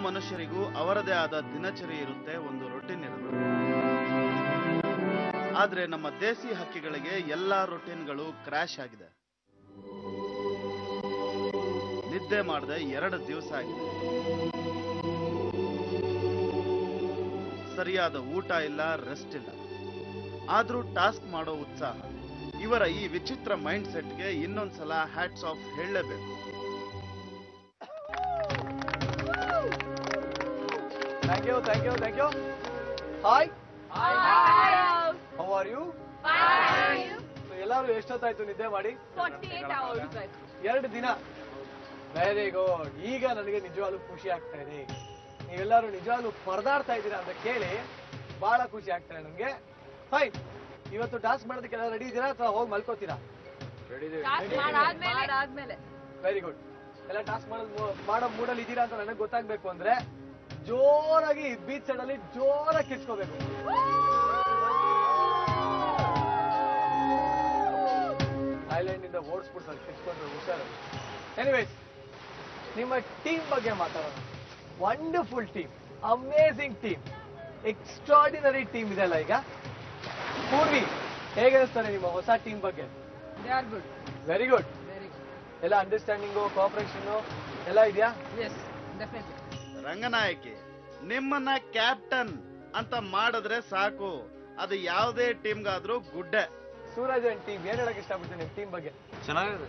ಮನುಷ್ಯರಿಗೂ ಅವರದೇ ಆದ ದಿನಚರಿ ಇರುತ್ತೆ, ಒಂದು ರೊಟೀನ್ ಇರುತ್ತೆ. ಆದ್ರೆ ನಮ್ಮ ದೇಸಿ ಹಕ್ಕಿಗಳಿಗೆ ಎಲ್ಲಾ ರೊಟೀನ್ಗಳು ಕ್ರ್ಯಾಶ್ ಆಗಿದೆ. ನಿದ್ದೆ ಮಾಡದೆ 2 ದಿವಸ ಆಗಿದೆ. ಸರಿಯಾದ ಊಟ ಇಲ್ಲ, ರೆಸ್ಟ್ ಇಲ್ಲ. ಆದ್ರೂ ಟಾಸ್ಕ್ ಮಾಡೋ ಉತ್ಸಾಹ. ಇವರ ಈ ವಿಚಿತ್ರ ಮೈಂಡ್ ಸೆಟ್ಗೆ ಇನ್ನೊಂದ್ಸಲ ಹ್ಯಾಟ್ಸ್ ಆಫ್ ಹೇಳಲೇಬೇಕು. Thank you. Hi. How are you? Fine. So, ಎಲ್ಲರೂ ಎಷ್ಟೊತ್ತಾಯ್ತು ನಿದ್ದೆ ಮಾಡಿ? 48 hours. 2 ದಿನ. Very good. ಈಗ ನನಗೆ ನಿಜವಾಗ್ಲೂ ಖುಷಿ ಆಗ್ತಾ ಇದೆ. ನೀವೆಲ್ಲರೂ ನಿಜವಾಗ್ಲೂ ಪರದಾಡ್ತಾ ಇದ್ದೀರಾ ಅಂತ ಕೇಳಿ ಬಹಳ ಖುಷಿ ಆಗ್ತಾ ಇದೆ ನನಗೆ. ಫೈನ್. ಇವತ್ತು ಟಾಸ್ಕ್ ಮಾಡೋದಕ್ಕೆಲ್ಲ ರೆಡಿ ಇದ್ದೀರಾ ಅಥವಾ ಹೋಗಿ ಮಲ್ಕೋತೀರಾ? ಆದ್ಮೇಲೆ. Very good. ಎಲ್ಲ ಟಾಸ್ಕ್ ಮಾಡೋ ಮೂಡಲ್ಲಿ ಇದ್ದೀರಾ ಅಂತ ನನಗೆ ಗೊತ್ತಾಗ್ಬೇಕು ಅಂದ್ರೆ ಜೋರಾಗಿ ಬೀಚ್ ಸೈಡ್ ಅಲ್ಲಿ ಜೋರಾಗಿ ಕಿರ್ಚ್ಕೋಬೇಕು. ಐಲ್ಯಾಂಡ್ ಇಂದ ಓಡಿಸ್ಬಿಡ್ತಾರೆ ಕಿರ್ಚ್ಕೊಂಡ್ರೆ ಹುಷಾರು. ಎನಿವೇಸ್, ನಿಮ್ಮ ಟೀಮ್ ಬಗ್ಗೆ ಮಾತಾಡೋಣ. Wonderful team, amazing team, extraordinary team ಇದೆಲ್ಲ ಈಗ. ಪೂರ್ವಿ, ಹೇಗೆ ಅನಿಸ್ತಾರೆ ನಿಮ್ಮ ಹೊಸ ಟೀಮ್ ಬಗ್ಗೆ? They are good. Very good. Very good. ಎಲ್ಲ ಅಂಡರ್ಸ್ಟ್ಯಾಂಡಿಂಗು, ಕೋಆಪರೇಷನ್ ಎಲ್ಲ ಇದೆಯಾ? Yes, definitely. ರಂಗನಾಯಕಿ, ನಿಮ್ಮನ್ನ ಕ್ಯಾಪ್ಟನ್ ಅಂತ ಮಾಡಿದ್ರೆ ಸಾಕು, ಅದು ಯಾವುದೇ ಟೀಮ್ಗಾದ್ರೂ ಗುಡ್ಡೆ. ಸೂರಜ್ ಅಂಡ್ ಟೀಮ್ ಏನ್ ಹೇಳಕ್ ಇಷ್ಟಪಡ್ತೀನಿ ನಿಮ್ ಟೀಮ್ ಬಗ್ಗೆ? ಚೆನ್ನಾಗಿದೆ,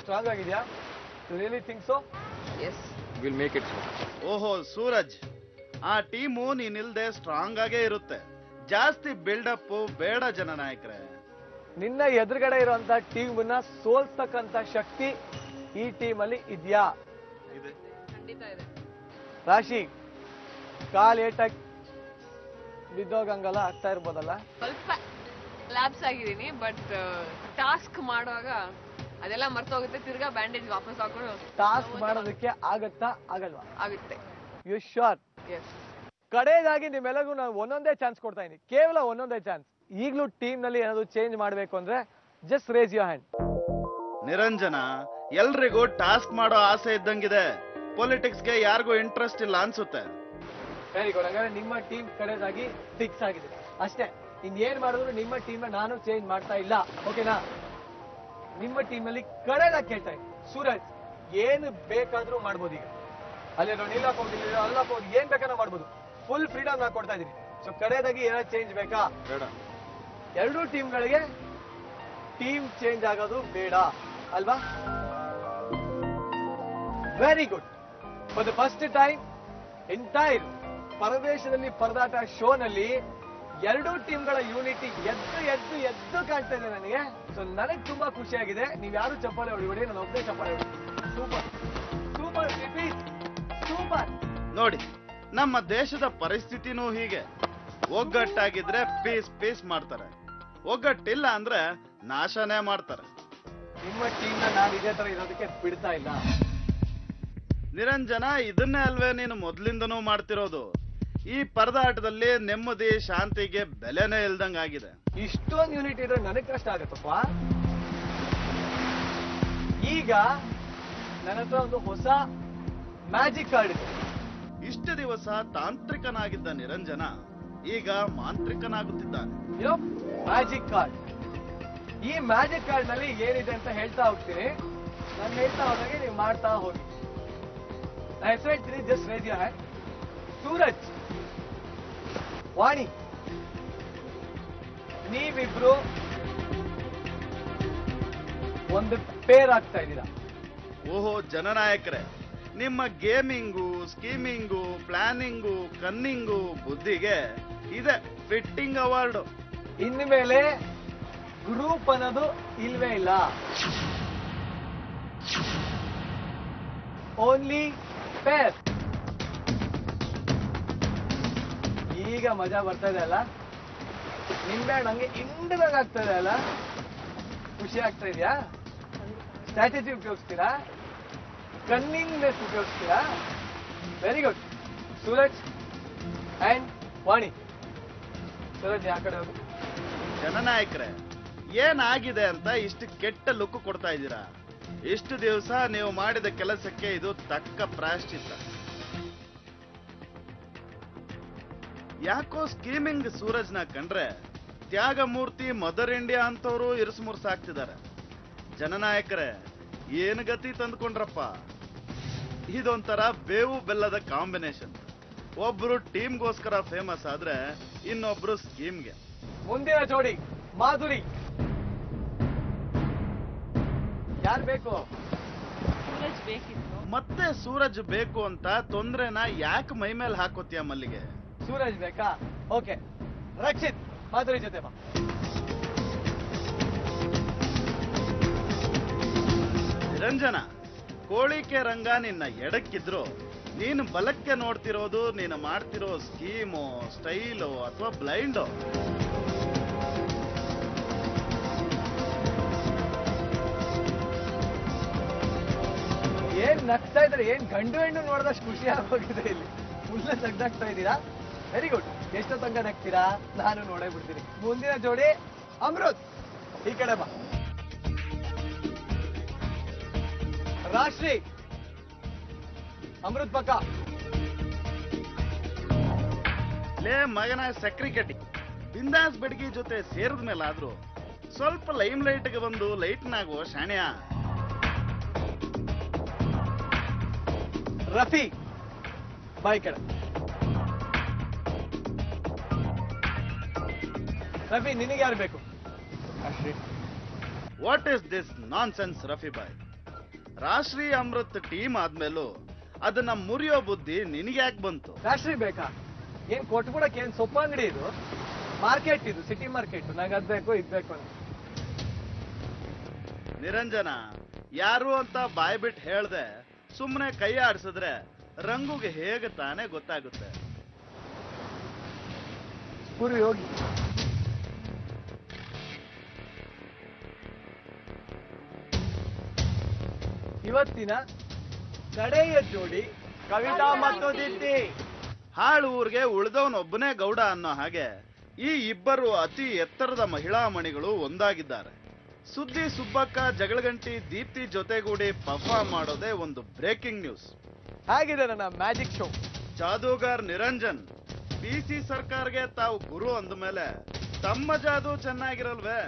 ಸ್ಟ್ರಾಂಗ್ ಆಗಿದೆಯಾ? You really think so? Yes. Will make it. ಓಹೋ ಸೂರಜ್, ಆ ಟೀಮು ನೀನಿಲ್ದೆ ಸ್ಟ್ರಾಂಗ್ ಆಗೇ ಇರುತ್ತೆ. ಜಾಸ್ತಿ ಬಿಲ್ಡಪ್ ಬೇಡ ಜನನಾಯಕರೇ. ನಿನ್ನ ಎದುರುಗಡೆ ಇರುವಂತ ಟೀಮ್ ನ ಸೋಲ್ಸ್ತಕ್ಕಂತ ಶಕ್ತಿ ಈ ಟೀಮ್ ಅಲ್ಲಿ ಇದೆಯಾ? ಖಂಡಿತ ಇದೆ. ರಾಶಿ, ಕಾಲ್ ಏಟಾಗಿ ಬಿದ್ದೋಗಂಗಲ್ಲ ಆಗ್ತಾ ಇರ್ಬೋದಲ್ಲ? ಸ್ವಲ್ಪ ಲ್ಯಾಬ್ಸ್ ಆಗಿದ್ದೀನಿ, ಬಟ್ ಟಾಸ್ಕ್ ಮಾಡುವಾಗ ಅದೆಲ್ಲ ಮರ್ತೋಗುತ್ತೆ. ತಿರ್ಗಾ ಬ್ಯಾಂಡೇಜ್ ವಾಪಸ್ ಹಾಕೊಂಡು ಟಾಸ್ಕ್ ಮಾಡೋದಕ್ಕೆ ಆಗತ್ತಾ ಆಗಲ್ವಾ? ಆಗುತ್ತೆ. You sure? ಎಸ್. ಕಡೆಯದಾಗಿ ನಿಮ್ಮೆಲ್ಲರಿಗೂ ನಾನು ಒಂದೊಂದೇ ಚಾನ್ಸ್ ಕೊಡ್ತಾ ಇದ್ದೀನಿ, ಕೇವಲ ಒಂದೊಂದೇ ಚಾನ್ಸ್. ಈಗಲೂ ಟೀಮ್ ನಲ್ಲಿ ಏನಾದ್ರು ಚೇಂಜ್ ಮಾಡಬೇಕು ಅಂದ್ರೆ ಜಸ್ಟ್ ರೇಸ್ ಯುವರ್ ಹ್ಯಾಂಡ್. ನಿರಂಜನ, ಎಲ್ರಿಗೂ ಟಾಸ್ಕ್ ಮಾಡೋ ಆಸೆ ಇದ್ದಂಗಿದೆ. ಪೊಲಿಟಿಕ್ಸ್ಗೆ ಯಾರಿಗೂ ಇಂಟ್ರೆಸ್ಟ್ ಇಲ್ಲ ಅನ್ಸುತ್ತೆ. Very good. ಹಾಗಾದ್ರೆ ನಿಮ್ಮ ಟೀಮ್ ಕಡೆದಾಗಿ ಫಿಕ್ಸ್ ಆಗಿದೆ ಅಷ್ಟೇ. ಇನ್ನೇನ್ ಮಾಡಿದ್ರು ನಿಮ್ಮ ಟೀಮ್ ನಾನು ಚೇಂಜ್ ಮಾಡ್ತಾ ಇಲ್ಲ, ಓಕೆನಾ? ನಿಮ್ಮ ಟೀಮ್ ನಲ್ಲಿ ಕಡೆದಾಗಿ ಕೇಳ್ತಾ ಇದ್ದೀನಿ, ಸೂರಜ್ ಏನು ಬೇಕಾದ್ರೂ ಮಾಡ್ಬೋದು. ಈಗ ಅಲ್ಲಿ ನಿಲ್ಲಕ್ ಹೋಗಿಲ್ಲ, ಅಲ್ಲಕ್ ಹೋಗಿ ಏನ್ ಬೇಕಾದ್ರೂ ಮಾಡ್ಬೋದು. ಫುಲ್ ಫ್ರೀಡಮ್ ನಾನು ಕೊಡ್ತಾ ಇದ್ದೀನಿ. ಸೊ ಕಡೆದಾಗಿ ಏನಾದ್ರು ಚೇಂಜ್ ಬೇಕಾ? ಬೇಡ. ಎರಡೂ ಟೀಮ್ಗಳಿಗೆ ಟೀಮ್ ಚೇಂಜ್ ಆಗೋದು ಬೇಡ ಅಲ್ವಾ? Very good. For the first time entire ಪರದೇಶದಲ್ಲಿ ಪರದಾಟ ಶೋನಲ್ಲಿ ಎರಡೂ ಟೀಮ್ಗಳ ಯೂನಿಟಿ ಎದ್ದು ಕಾಣ್ತಾ ಇದೆ ನನಗೆ. ಸೊ ನನಗೆ ತುಂಬಾ ಖುಷಿಯಾಗಿದೆ. ನೀವು ಯಾರು ಚಪ್ಪಾಳೆ ಹೊಡಿಬೇಡಿ, ನಾನು ಒಬ್ಬನೇ ಚಪ್ಪಾಳೆ ಹೊಡಿ. Super super repeat super. ನೋಡಿ, ನಮ್ಮ ದೇಶದ ಪರಿಸ್ಥಿತಿನೂ ಹೀಗೆ. ಒಗ್ಗಟ್ಟಾಗಿದ್ರೆ ಪೀಸ್ ಮಾಡ್ತಾರೆ, ಒಗ್ಗಟ್ಟಿಲ್ಲ ಅಂದ್ರೆ ನಾಶನೇ ಮಾಡ್ತಾರೆ. ನಿಮ್ಮ ಟೀಮ್ ನ ನಾನು ಇದೇ ತರ ಇರೋದಕ್ಕೆ ಬಿಡ್ತಾ ಇಲ್ಲ. ನಿರಂಜನ, ಇದನ್ನೇ ಅಲ್ವೇ ನೀನು ಮೊದ್ಲಿಂದನೂ ಮಾಡ್ತಿರೋದು. ಈ ಪರದಾಟದಲ್ಲಿ ನೆಮ್ಮದಿ ಶಾಂತಿಗೆ ಬೆಲೆನೇ ಇಲ್ದಂಗಾಗಿದೆ. ಇಷ್ಟೊಂದು ಯೂನಿಟ್ ಇದ್ರೆ ನನಗೆ ಕಷ್ಟ ಆಗತ್ತಪ್ಪ. ಈಗ ನನ್ನ ಹತ್ರ ಒಂದು ಹೊಸ ಮ್ಯಾಜಿಕ್ ಕಾರ್ಡ್ ಇದೆ. ಇಷ್ಟು ದಿವಸ ತಾಂತ್ರಿಕನಾಗಿದ್ದ ನಿರಂಜನ ಈಗ ಮಾಂತ್ರಿಕನಾಗುತ್ತಿದ್ದಾನೆ. Magic card. ಈ ಮ್ಯಾಜಿಕ್ ಕಾರ್ಡ್ ನಲ್ಲಿ ಏನಿದೆ ಅಂತ ಹೇಳ್ತಾ ಹೋಗ್ತೀನಿ. ನಾನು ಹೇಳ್ತಾ ಹೋದಾಗೆ ನೀವು ಮಾಡ್ತಾ ಹೋಗಿ. ನಾನು ಹೆಸರು ಹೇಳ್ತೀನಿ, just raise your hand. Suraj, Vani, ನೀವಿಬ್ರು ಒಂದು ಪೇರ್ ಆಗ್ತಾ ಇದ್ದೀರಾ. ಓಹೋ ಜನನಾಯಕರೇ, ನಿಮ್ಮ ಗೇಮಿಂಗು, ಸ್ಕೀಮಿಂಗು, ಪ್ಲಾನಿಂಗು, ಕನ್ನಿಂಗು ಬುದ್ಧಿಗೆ ಇದೆ ಫಿಟ್ಟಿಂಗ್ ಅವಾರ್ಡ್. ಇನ್ಮೇಲೆ ಗ್ರೂಪ್ ಅನ್ನೋದು ಇಲ್ವೇ ಇಲ್ಲ. Only pair. ಈಗ ಮಜಾ ಬರ್ತಾ ಇದೆ ಅಲ್ಲ? ನಿಂಬೆ ನಂಗೆ ಇಂಡದಾಗ ಆಗ್ತಾ ಇದೆ ಅಲ್ಲ? ಖುಷಿ ಆಗ್ತಾ ಇದೆಯಾ? ಸ್ಟ್ರಾಟಜಿ ಉಪಯೋಗಿಸ್ತೀರಾ? ಕನ್ನಿಂಗ್ನೆಸ್ ಉಪಯೋಗಿಸ್ತೀರಾ? Very good. Suraj and Vani. Suraj ಆ ಕಡೆ ಹೋಗು. ಜನನಾಯಕರೇ, ಏನಾಗಿದೆ ಅಂತ ಇಷ್ಟು ಕೆಟ್ಟ ಲುಕ್ ಕೊಡ್ತಾ ಇದ್ದೀರಾ? ಇಷ್ಟು ದಿವಸ ನೀವು ಮಾಡಿದ ಕೆಲಸಕ್ಕೆ ಇದು ತಕ್ಕ ಪ್ರಾಯಶ್ಚಿತ್ತ. ಯಾಕೋ ಸ್ಕೀಮಿಂಗ್ ಸೂರಜ್ನ ಕಂಡ್ರೆ ತ್ಯಾಗಮೂರ್ತಿ ಮದರ್ ಇಂಡಿಯಾ ಅಂತವ್ರು ಇರಿಸುಮುರ್ಸಾಗ್ತಿದ್ದಾರೆ. ಜನನಾಯಕರೇ ಏನು ಗತಿ ತಂದ್ಕೊಂಡ್ರಪ್ಪ. ಇದೊಂಥರ ಬೇವು ಬೆಲ್ಲದ ಕಾಂಬಿನೇಷನ್. ಒಬ್ರು ಟೀಮ್ಗೋಸ್ಕರ ಫೇಮಸ್ ಆದ್ರೆ ಇನ್ನೊಬ್ರು ಸ್ಕೀಮ್ಗೆ. ಮುಂದಿನ ಜೋಡಿ ಮಾಧುರಿ. ಯಾರು ಬೇಕು? ಸೂರಜ್ ಬೇಕಿತ್ತು. ಮತ್ತೆ ಸೂರಜ್ ಬೇಕು ಅಂತ ತೊಂದ್ರೆನ ಯಾಕೆ ಮೈ ಮೇಲೆ ಹಾಕೋತಿಯ ಮಲ್ಲಿಗೆ? ಸೂರಜ್ ಬೇಕಾ? ಓಕೆ, ರಕ್ಷಿತ್ ಮಾಧುರಿ ಜೊತೆ ಬಾ. ನಿರಂಜನ, ಕೋಳಿಕೆ ರಂಗ ನಿನ್ನ ಎಡಕ್ಕಿದ್ರು ನೀನು ಬಲಕ್ಕೆ ನೋಡ್ತಿರೋದು ನೀನು ಮಾಡ್ತಿರೋ ಸ್ಕೀಮೋ, ಸ್ಟೈಲೋ ಅಥವಾ ಬ್ಲೈಂಡೋ? ಏನ್ ನಗ್ತಾ ಇದ್ರೆ, ಏನ್ ಗಂಡು ಹೆಣ್ಣು ನೋಡಿದಷ್ಟು ಖುಷಿ ಆಗೋಗಿದೆ ಇಲ್ಲಿ. ಫುಲ್ ನಗ್ನಾಗ್ತಾ ಇದ್ದೀರಾ, ವೆರಿ ಗುಡ್. ಎಷ್ಟು ತನಕ ನಗ್ತೀರಾ ನಾನು ನೋಡೇ ಬಿಡ್ತೀನಿ. ಮುಂದಿನ ಜೋಡಿ ಅಮೃತ್, ಈ ಕಡೆ ಬಾ. ರಾಶ್ರೀ, ಅಮೃತ್ ಪಕ್ಕ. ಲೇ ಮಗನ ಸಕ್ರಿಕಟಿ, ಬಿಂದಾಸ್ ಬೆಡಗಿ ಜೊತೆ ಸೇರಿದ ಮೇಲಾದ್ರೂ ಸ್ವಲ್ಪ ಲೈಮ್ ಲೈಟ್ಗೆ ಬಂದು ಲೈಟ್ನಾಗೋ ಶಾಣ್ಯ. ರಫಿ, ಬಾಯ್ ಕಡೆ. ರಫಿ, ನಿನಗೆ ಯಾರು ಬೇಕು? What is this nonsense Rafi boy? ರಾಶ್ರೀ ಅಮೃತ್ ಟೀಮ್ ಆದ್ಮೇಲೂ ಅದನ್ನ ಮುರಿಯೋ ಬುದ್ಧಿ ನಿನಗೆ ಯಾಕೆ ಬಂತು? ರಾಶ್ರೀ ಬೇಕಾ? ಏನ್ ಕೊಟ್ಬಿಡಕ್ಕೆ ಏನ್ ಸೊಪ್ಪು ಅಂಗಡಿ ಇದು? ಮಾರ್ಕೆಟ್ ಇದು, ಸಿಟಿ ಮಾರ್ಕೆಟ್. ನಂಗೆ ಅದ್ ಬೇಕು ಇದ್ ಬೇಕು ಅಂತ. ನಿರಂಜನ, ಯಾರು ಅಂತ ಬಾಯ್ ಬಿಟ್ಟು ಹೇಳ್ದೆ ಸುಮ್ಮನೆ ಕೈ ಆಡಿಸಿದ್ರೆ ರಂಗುಗೆ ಹೇಗೆ ತಾನೇ ಗೊತ್ತಾಗುತ್ತೆ. ಪೂರ್ವಿ ಹೋಗಿ. ಇವತ್ತಿನ ಕಡೆಯ ಜೋಡಿ ಕವಿತಾ ಮತ್ತು ದಿತ್ತಿ. ಹಾಳು ಊರಿಗೆ ಉಳಿದವನೊಬ್ಬನೇ ಗೌಡ ಅನ್ನೋ ಹಾಗೆ ಈ ಇಬ್ಬರು ಅತಿ ಎತ್ತರದ ಮಹಿಳಾ ಮಣಿಗಳು ಒಂದಾಗಿದ್ದಾರೆ. ಸುದ್ದಿ ಸುಬ್ಬಕ್ಕ, ಜಗಳಗಂಟಿ ದೀಪ್ತಿ ಜೊತೆಗೂಡಿ ಪರ್ಫಾರ್ಮ್ ಮಾಡೋದೇ ಒಂದು ಬ್ರೇಕಿಂಗ್ ನ್ಯೂಸ್. ಹೇಗಿದೆ ನನ್ನ ಮ್ಯಾಜಿಕ್ ಶೋ? ಜಾದೂಗಾರ್ ನಿರಂಜನ್ ಬಿಸಿ ಸರ್ಕಾರ್ಗೆ ತಾವು ಗುರು ಅಂದ ಮೇಲೆ ತಮ್ಮ ಜಾದೂ ಚೆನ್ನಾಗಿರಲ್ವೇ?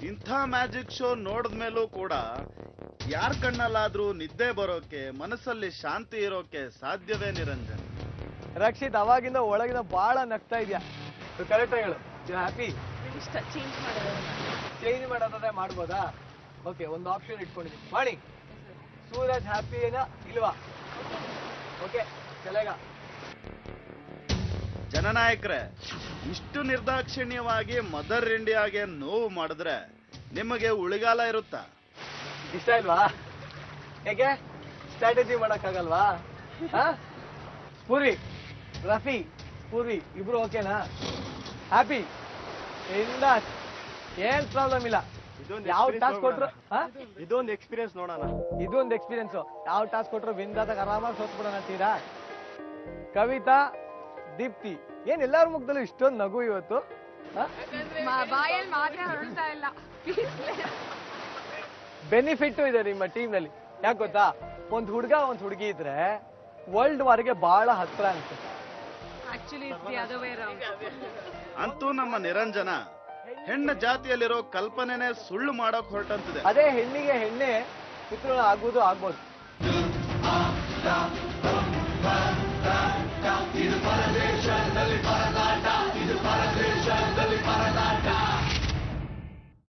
ಇಂಥ ಮ್ಯಾಜಿಕ್ ಶೋ ನೋಡಿದ್ಮೇಲೂ ಕೂಡ ಯಾರ ಕಣ್ಣಲ್ಲಾದ್ರೂ ನಿದ್ದೆ ಬರೋಕೆ, ಮನಸ್ಸಲ್ಲಿ ಶಾಂತಿ ಇರೋಕೆ ಸಾಧ್ಯವೇ ನಿರಂಜನ್? ರಕ್ಷಿತ್, ಅವಾಗಿಂದ ಒಳಗಿನ ಬಹಳ ನಗ್ತಾ ಇದೆಯಾ? ಕರೆಕ್ಟ್ ಹೇಳು. ಹ್ಯಾಪಿ? ಇಷ್ಟ ಚೇಂಜ್ ಮಾಡೋದು. ಚೇಂಜ್ ಮಾಡೋದಾದ್ರೆ ಮಾಡ್ಬೋದಾ? ಓಕೆ, ಒಂದು ಆಪ್ಷನ್ ಇಟ್ಕೊಂಡಿದ್ದೀನಿ, ಮಾಡಿ. ಸೂರಜ್ ಹ್ಯಾಪಿ ಏನಾ ಇಲ್ವಾ? ಓಕೆ, ಚಲೇಗ. ಜನನಾಯಕರೇ, ಇಷ್ಟು ನಿರ್ದಾಕ್ಷಿಣ್ಯವಾಗಿ ಮದರ್ ಇಂಡಿಯಾಗೆ ನೋವು ಮಾಡಿದ್ರೆ ನಿಮಗೆ ಉಳಿಗಾಲ ಇರುತ್ತಾ? ಇಷ್ಟ ಇಲ್ವಾ? ಹೇಗೆ ಸ್ಟ್ರಾಟಜಿ ಮಾಡಕ್ಕಾಗಲ್ವಾ? ಪೂರಿ, ರಫಿ, ಪೂರಿ ಇಬ್ರು ಓಕೆನಾ? ಹ್ಯಾಪಿ? ಏನ್ ಪ್ರಾಬ್ಲಮ್ ಇಲ್ಲ. ಯಾವ ಟಾಸ್ಕ್ ಕೊಟ್ರು ಇದೊಂದು ಎಕ್ಸ್ಪೀರಿಯನ್ಸ್ ನೋಡೋಣ. ಇದೊಂದು ಎಕ್ಸ್ಪೀರಿಯನ್ಸ್. ಯಾವ ಟಾಸ್ಕ್ ಕೊಟ್ರು ಬಿಂದಾದಾಗ ಆರಾಮಾಗಿ ಸೋತ್ಬಿಡೋಣ ಅಂತೀರಾ? ಕವಿತಾ, ದೀಪ್ತಿ, ಏನ್ ಎಲ್ಲಾರ ಮುಖದಲ್ಲೂ ಇಷ್ಟೊಂದು ನಗು ಇವತ್ತು? ಬಾಯಲ್ಲಿ ಮಾತ್ರ ಹೊರಡ್ತಾ ಇಲ್ಲ. ಬೆನಿಫಿಟ್ ಇದೆ ನಿಮ್ಮ ಟೀಮ್ ನಲ್ಲಿ. ಯಾಕೆ ಗೊತ್ತಾ? ಒಂದ್ ಹುಡುಗ ಒಂದ್ ಹುಡುಗಿ ಇದ್ರೆ ವರ್ಲ್ಡ್ ವಾರ್ಗೆ ಬಹಳ ಹತ್ರ ಅನ್ಸುತ್ತೆ. Actually other way around. ಅಂತೂ ನಮ್ಮ ನಿರಂಜನ ಹೆಣ್ಣು ಜಾತಿಯಲ್ಲಿರೋ ಕಲ್ಪನೆನೇ ಸುಳ್ಳು ಮಾಡೋಕ್ ಹೊರಟಂತಿದೆ. ಅದೇ ಹೆಣ್ಣಿಗೆ ಹೆಣ್ಣೆ ಪುತ್ರ ಆಗೋದು ಆಗ್ಬೋದು.